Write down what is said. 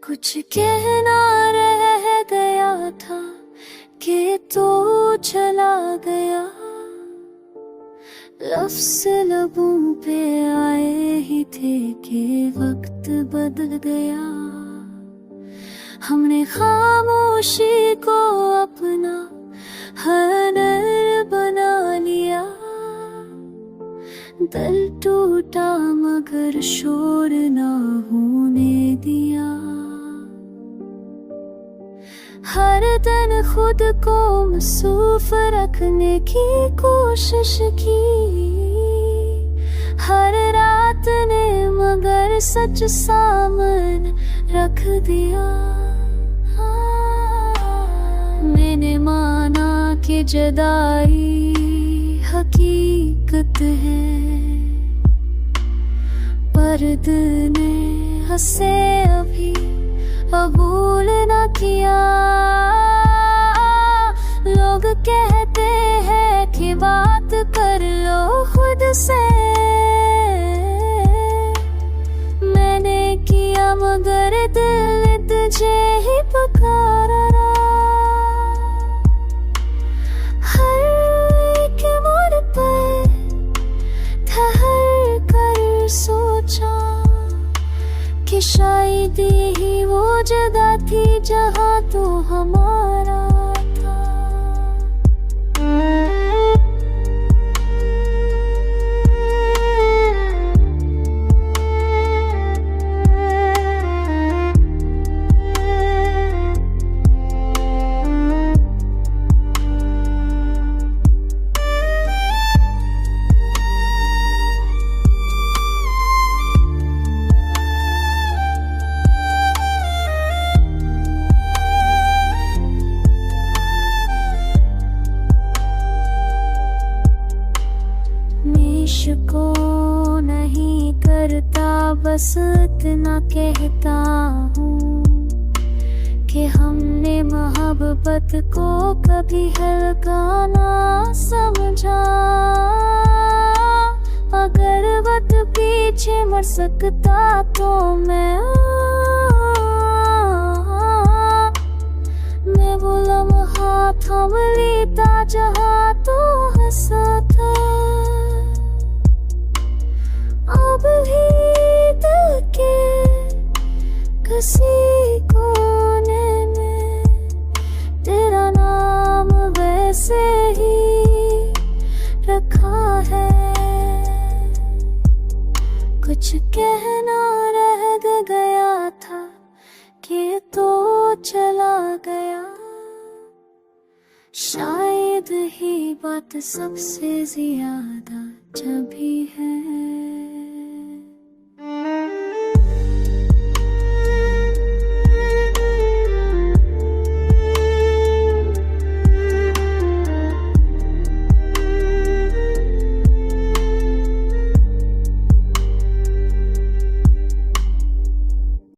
कुछ कहना रह गया था कि तो चला गया। लफ्ज़ लबों पे आए ही थे कि वक्त बदल गया। हमने खामोशी को अपना हनर बना लिया। दिल टूटा मगर शोर ना होने दिया। हर दिन खुद को मसूफ रखने की कोशिश की। हर रात ने मगर सच सामने रख दिया। मैंने माना कि जुदाई हकीकत है, पर दिल ने हंसे अभी कबूल न किया। लोग कहते हैं कि बात कर लो खुद से। मैंने किया मगर दिल तुझे ही पुकारा। हर एक मोड़ पर ठहर कर सोचा कि शायद ही वो जगह थी जहाँ तो हमारा था। को नहीं करता, बस इतना कहता हूँ कि हमने मोहब्बत को कभी हल्का ना समझा। अगर वक्त पीछे मर सकता तो मैं वो लम्हा थाम लेता जहाँ तो हंसा था। अब भी दिल के किसी कोने में तेरा नाम वैसे ही रखा है। कुछ कहना रह गया था कि तो चला गया। शायद ही बात सबसे ज्यादा जब भी है।